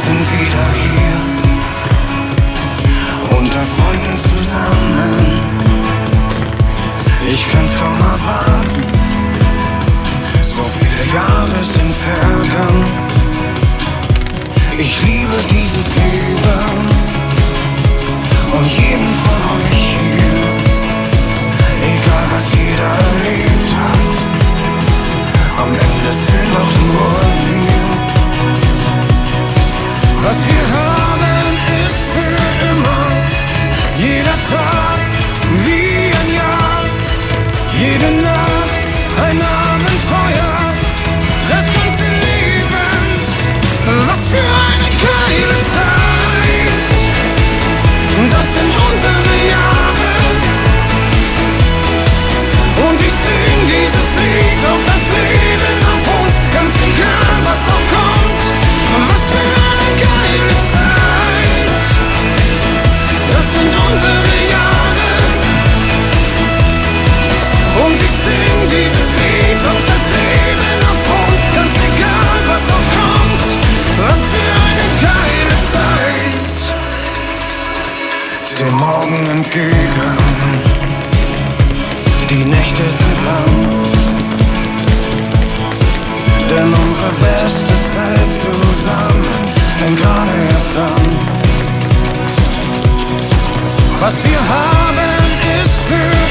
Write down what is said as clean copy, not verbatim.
sind wieder hier, unter Freunden zusammen. Ich kann's kaum erwarten, so viele Jahre sind vergangen. Ich liebe dieses Leben und jeden von euch hier, egal was jeder erlebt hat. Am Ende zählt doch nur wir. Was wir haben ist für immer. Jeder Tag wie ein Jahr, jede Nacht ein Abenteuer. Das ganze Leben, was für eine geile Zeit. Das sind unsere Jahre. Und ich sing dieses Lied auf das Leben, auf uns, ganz egal was auch kommt. Was für eine geile Zeit. Das sind unsere Jahre. Und ich sing dieses Lied auf das Leben, auf uns, ganz egal was auch kommt. Was für eine geile Zeit. Dem Morgen entgegen, die Nächte sind lang, denn unsere beste Zeit zusammen fängt gerade erst an. Was wir haben ist für